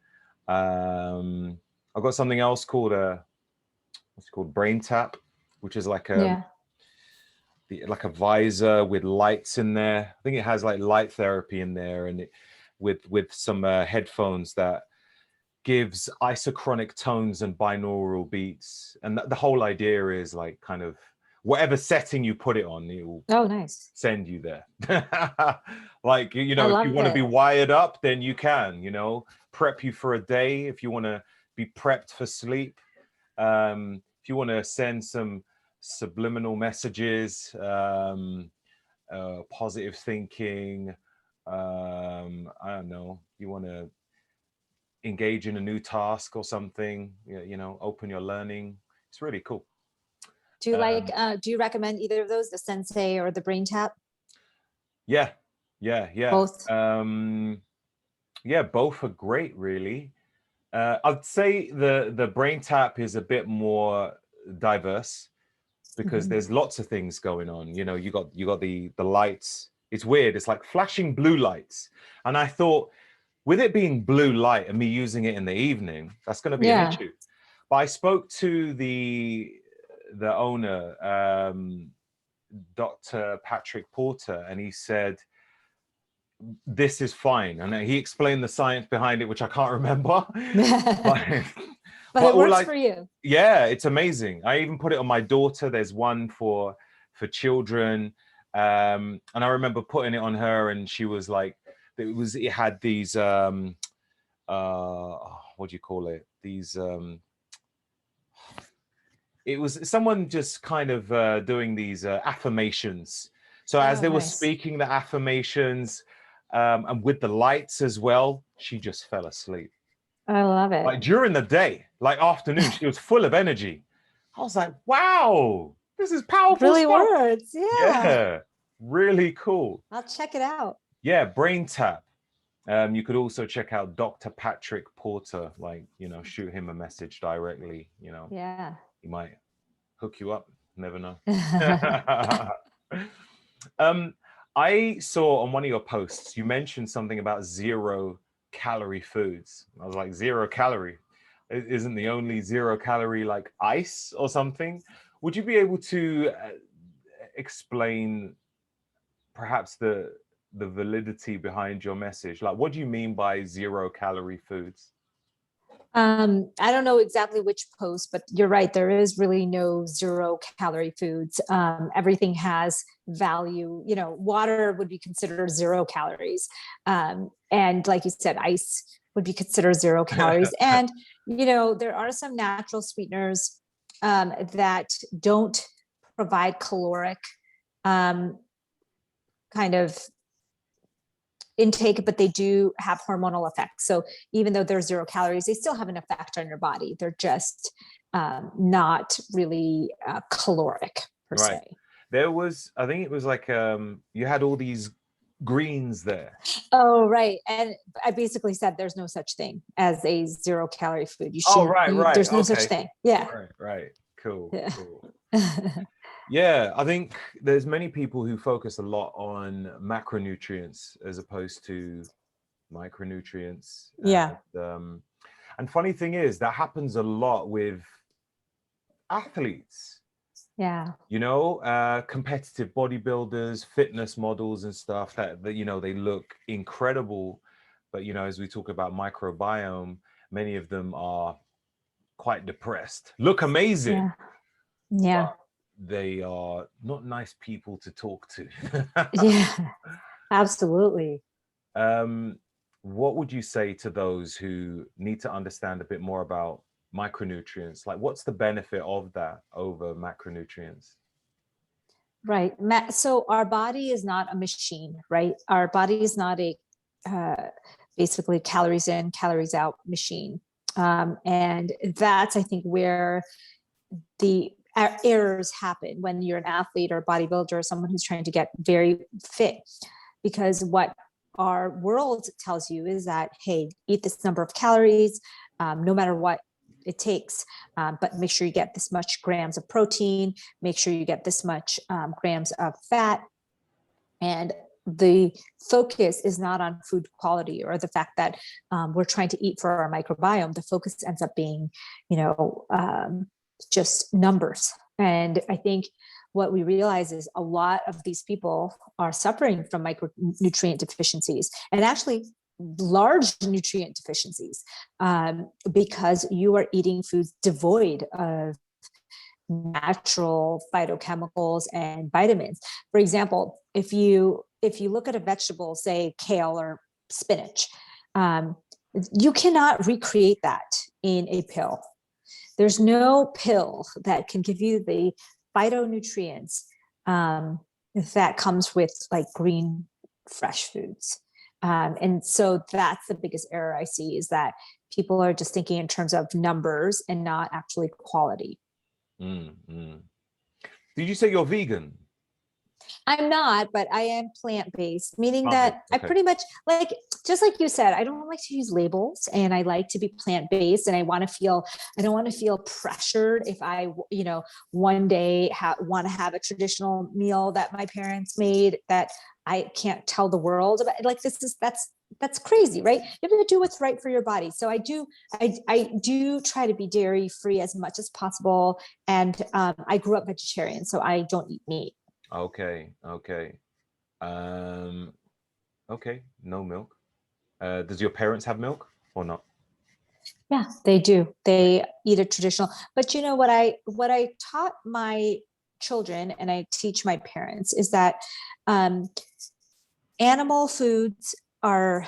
A: I've got something else called what's called brain tap, which is like a visor with lights in there. I think it has like light therapy in there, and with some headphones that gives isochronic tones and binaural beats. And the whole idea is like kind of whatever setting you put it on, it will
B: Oh, nice.
A: send you there. Like, you
B: I
A: know, if
B: love
A: you want to be
B: it.
A: wired up, then you can, you know, prep you for a day. If you want to be prepped for sleep, if you want to send some subliminal messages, positive thinking, I don't know, you want to engage in a new task or something, you know, open your learning. It's really cool.
B: Do you like, do you recommend either of those, the Sensei or the Brain Tap?
A: Yeah.
B: Both.
A: Yeah, both are great, really. I'd say the Brain Tap is a bit more diverse because
B: Mhm.
A: there's lots of things going on. You know, you got the lights. It's weird. It's like flashing blue lights. And I thought, with it being blue light and me using it in the evening, that's going to be an
B: Yeah.
A: issue. But I spoke to the owner, Dr. Patrick Porter, and he said, this is fine. And he explained the science behind it, which I can't remember. but,
B: But it works for you.
A: Yeah, it's amazing. I even put it on my daughter. There's one for children. And I remember putting it on her, and she was like, it had these what do you call it? These it was someone just kind of doing these affirmations. So as they were
B: Nice.
A: speaking the affirmations, and with the lights as well, she just fell asleep.
B: I love it.
A: Like during the day, like afternoon, she was full of energy. I was like, wow, this is powerful
B: Really
A: stuff.
B: works.
A: Yeah, really cool.
B: I'll check it out.
A: Yeah, Brain Tap. You could also check out Dr. Patrick Porter, like, you know, shoot him a message directly, you know.
B: Yeah.
A: He might hook you up. Never know. I saw on one of your posts, you mentioned something about 0-calorie foods. I was like, 0 calorie? Isn't the only 0 calorie like ice or something? Would you be able to explain perhaps the validity behind your message? Like, what do you mean by 0-calorie foods?
B: I don't know exactly which post, but you're right. There is really no 0-calorie foods. Everything has value. You know, water would be considered 0 calories. And like you said, ice would be considered 0 calories. And, you know, there are some natural sweeteners that don't provide caloric kind of intake, but they do have hormonal effects. So even though they're 0 calories, they still have an effect on your body. They're just not really caloric per se.
A: There was, I think it was like, you had all these greens there.
B: Oh, right. And I basically said there's no such thing as a 0-calorie food. You should.
A: Oh, right.
B: There's no such thing. Yeah.
A: Right. Cool.
B: Yeah.
A: Cool. Yeah, I think there's many people who focus a lot on macronutrients as opposed to micronutrients.
B: Yeah.
A: And funny thing is, that happens a lot with athletes.
B: Yeah.
A: You know, competitive bodybuilders, fitness models and stuff that, you know, they look incredible. But, you know, as we talk about microbiome, many of them are quite depressed, look amazing.
B: Yeah.
A: They are not nice people to talk to.
B: Yeah, absolutely.
A: What would you say to those who need to understand a bit more about micronutrients? Like, what's the benefit of that over macronutrients?
B: Right. So our body is not a machine, right? Our body is not a basically calories in, calories out machine. And that's, I think, where the errors happen when you're an athlete or a bodybuilder or someone who's trying to get very fit. Because what our world tells you is that, hey, eat this number of calories, no matter what it takes, but make sure you get this much grams of protein, make sure you get this much grams of fat. And the focus is not on food quality or the fact that we're trying to eat for our microbiome. The focus ends up being, you know, just numbers. And I think what we realize is a lot of these people are suffering from micronutrient deficiencies, and actually large nutrient deficiencies, because you are eating foods devoid of natural phytochemicals and vitamins. For example, if you look at a vegetable, say kale or spinach, you cannot recreate that in a pill. There's no pill that can give you the phytonutrients that comes with like green, fresh foods. And so that's the biggest error I see, is that people are just thinking in terms of numbers and not actually quality.
A: Did you say you're vegan?
B: I'm not, but I am plant-based, meaning
A: Okay,
B: that I
A: okay.
B: pretty much, like, just like you said, I don't like to use labels, and I like to be plant-based, and I don't want to feel pressured if I, one day want to have a traditional meal that my parents made that I can't tell the world about. Like, that's crazy, right? You have to do what's right for your body. So I do try to be dairy free as much as possible. And I grew up vegetarian, so I don't eat meat.
A: Okay. Okay, no milk. Does your parents have milk or not?
B: Yeah, they do. They eat a traditional. But you know what I taught my children, and I teach my parents, is that animal foods are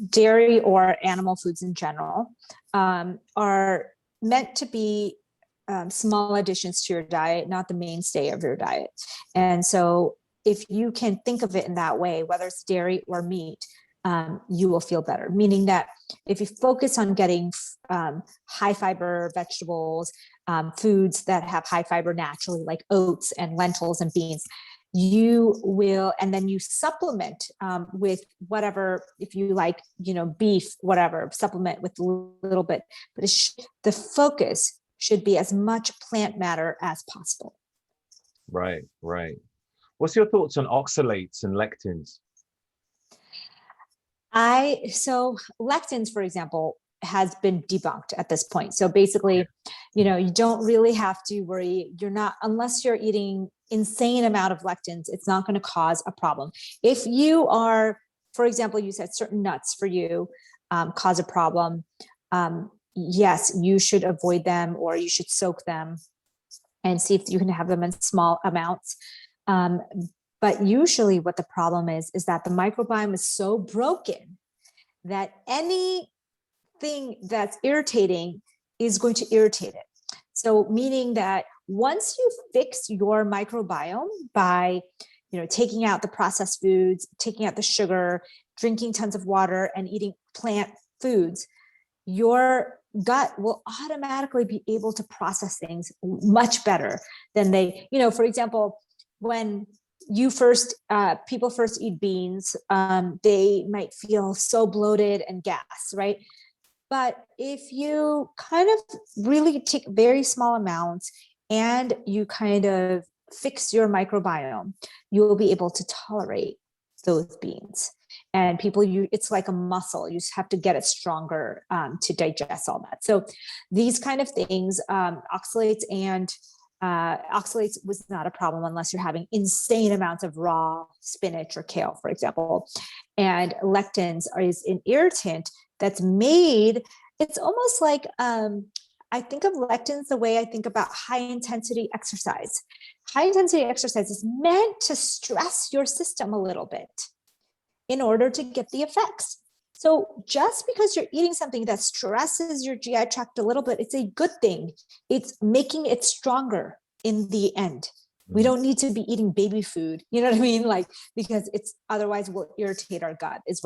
B: dairy, or animal foods in general, are meant to be small additions to your diet, not the mainstay of your diet. And so if you can think of it in that way, whether it's dairy or meat, you will feel better. Meaning that if you focus on getting high fiber vegetables, foods that have high fiber naturally, like oats and lentils and beans, you will, and then you supplement with whatever, if you like, beef, whatever, supplement with a little bit, but the focus should be as much plant matter as possible.
A: Right. What's your thoughts on oxalates and lectins?
B: So lectins, for example, has been debunked at this point. So basically, you don't really have to worry. Unless you're eating insane amount of lectins, it's not going to cause a problem. If you are, for example, you said certain nuts for you cause a problem. Yes, you should avoid them, or you should soak them and see if you can have them in small amounts. But usually what the problem is that the microbiome is so broken that anything that's irritating is going to irritate it. So meaning that once you fix your microbiome by, taking out the processed foods, taking out the sugar, drinking tons of water, and eating plant foods, your gut will automatically be able to process things much better than for example, when people first eat beans, they might feel so bloated and gas, right? But if you kind of really take very small amounts and you kind of fix your microbiome, you will be able to tolerate those beans. And it's like a muscle. You just have to get it stronger to digest all that. So these kind of things, oxalates was not a problem unless you're having insane amounts of raw spinach or kale, for example. And lectins is an irritant that's made. It's almost like I think of lectins the way I think about high intensity exercise. High intensity exercise is meant to stress your system a little bit in order to get the effects. So just because you're eating something that stresses your GI tract a little bit, it's a good thing. It's making it stronger in the end. We don't need to be eating baby food, you know what I mean? Like, because it's otherwise will irritate our gut is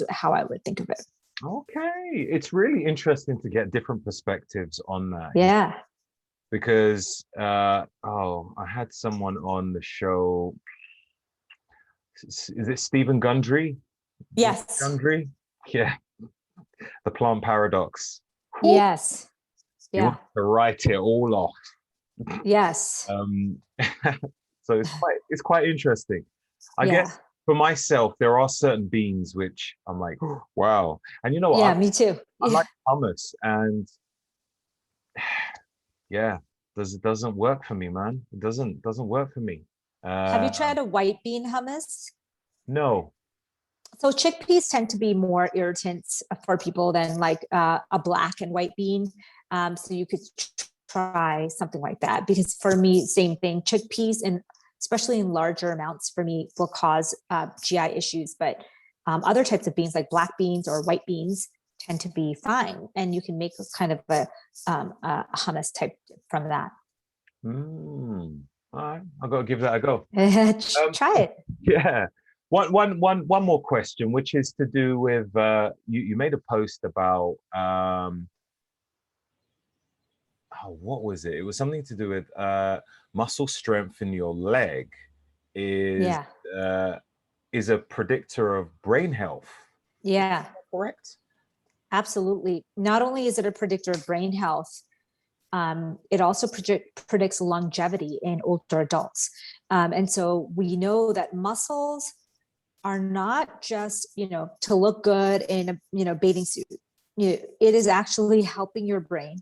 B: how I would think of it.
A: Okay. It's really interesting to get different perspectives on that.
B: Yeah.
A: Because, I had someone on the show. Is it Stephen Gundry?
B: Yes.
A: Gundry? Yeah. The plant paradox.
B: Yes.
A: You want to write it all off.
B: Yes.
A: So it's quite interesting. I guess for myself, there are certain beans which I'm like, oh, wow. And you know what?
B: Yeah, me too.
A: I like hummus, and it doesn't work for me, man. It doesn't work for me.
B: Have you tried a white bean hummus?
A: No.
B: So chickpeas tend to be more irritants for people than like a black and white bean. So you could try something like that, because for me, same thing, chickpeas, and especially in larger amounts for me, will cause GI issues. But other types of beans like black beans or white beans tend to be fine. And you can make kind of a hummus type from that.
A: All right, I've got to give that a go.
B: Try it.
A: Yeah. One more question, which is to do with you made a post about what was it? It was something to do with muscle strength in your leg is a predictor of brain health.
B: Yeah.
A: Correct?
B: Absolutely. Not only is it a predictor of brain health, it also predicts longevity in older adults. And so we know that muscles are not just, to look good in a, bathing suit. It is actually helping your brain.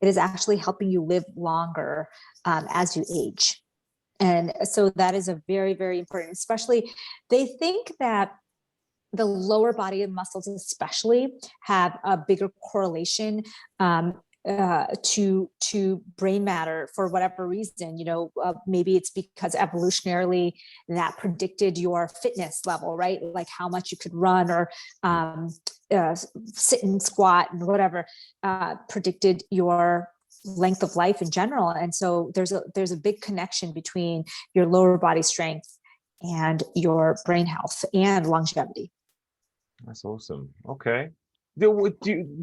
B: It is actually helping you live longer as you age. And so that is a very, very important, especially they think that the lower body muscles especially have a bigger correlation to brain matter for whatever reason. Maybe it's because evolutionarily that predicted your fitness level, right? Like how much you could run or sit and squat and whatever predicted your length of life in general. And so there's a big connection between your lower body strength and your brain health and longevity.
A: That's awesome. Okay. Where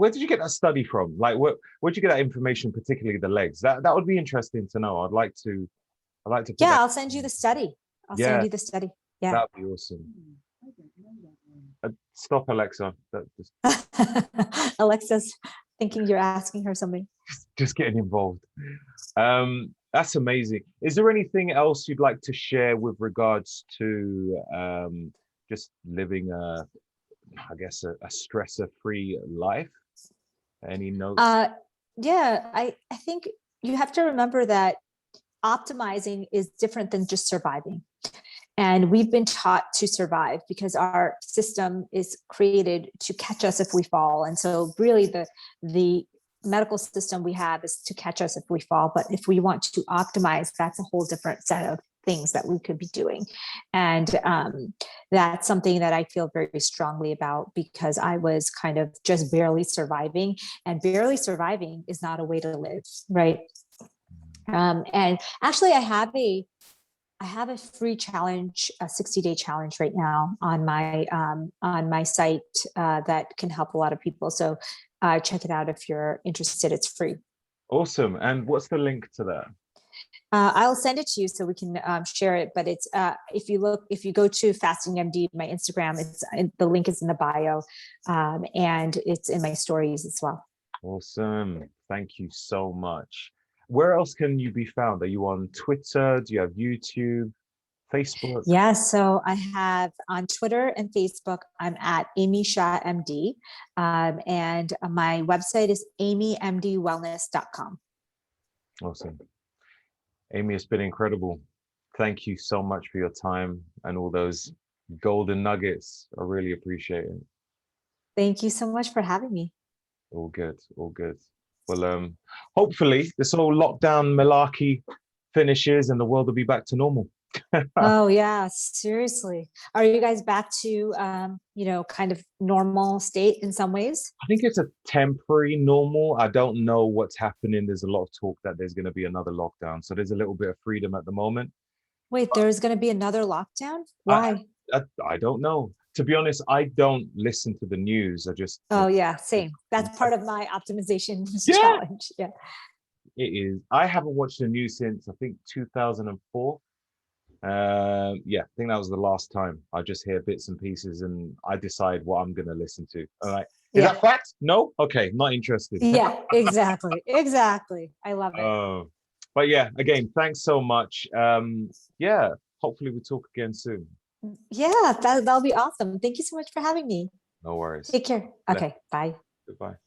A: did you get that study from? Like, where'd you get that information, particularly the legs? That would be interesting to know. I'd like to.
B: Yeah, I'll send you the study. Send you the study. Yeah,
A: that'd be awesome. Stop, Alexa.
B: Alexa's thinking you're asking her something.
A: Just getting involved. That's amazing. Is there anything else you'd like to share with regards to just living a stressor-free life? Any notes?
B: Yeah, I think you have to remember that optimizing is different than just surviving. And we've been taught to survive because our system is created to catch us if we fall. And so really the medical system we have is to catch us if we fall. But if we want to optimize, that's a whole different set of things that we could be doing. And that's something that I feel very strongly about, because I was kind of just barely surviving, and barely surviving is not a way to live, right? And actually I have a free challenge, a 60-day challenge right now on my site that can help a lot of people. So check it out if you're interested. It's free.
A: Awesome. And what's the link to that?
B: I'll send it to you so we can share it. But it's if you go to Fasting MD, my Instagram, the link is in the bio, and it's in my stories as well.
A: Awesome. Thank you so much. Where else can you be found? Are you on Twitter? Do you have YouTube, Facebook?
B: Yeah, so I have on Twitter and Facebook, I'm at Amy Shah MD, and my website is amymdwellness.com.
A: Awesome. Amy, it's been incredible. Thank you so much for your time and all those golden nuggets. I really appreciate it.
B: Thank you so much for having me.
A: All good, all good. Well, hopefully this whole lockdown malarkey finishes and the world will be back to normal.
B: Oh yeah, seriously. Are you guys back to kind of normal state in some ways?
A: I think it's a temporary normal. I don't know what's happening. There's a lot of talk that there's going to be another lockdown. So there's a little bit of freedom at the moment.
B: Wait, there's going to be another lockdown? Why?
A: I don't know. To be honest, I don't listen to the news. I just...
B: Oh yeah, same. That's part of my optimization challenge. Yeah.
A: It is. I haven't watched the news since, I think, 2004. I think that was the last time. I just hear bits and pieces and I decide what I'm going to listen to. All right. Is that fact? No? Okay. Not interested.
B: Yeah, exactly. Exactly. I love it.
A: But yeah, again, thanks so much. Hopefully we'll talk again soon.
B: Yeah, that'll be awesome. Thank you so much for having me.
A: No worries.
B: Take care. Okay. Bye.
A: Goodbye.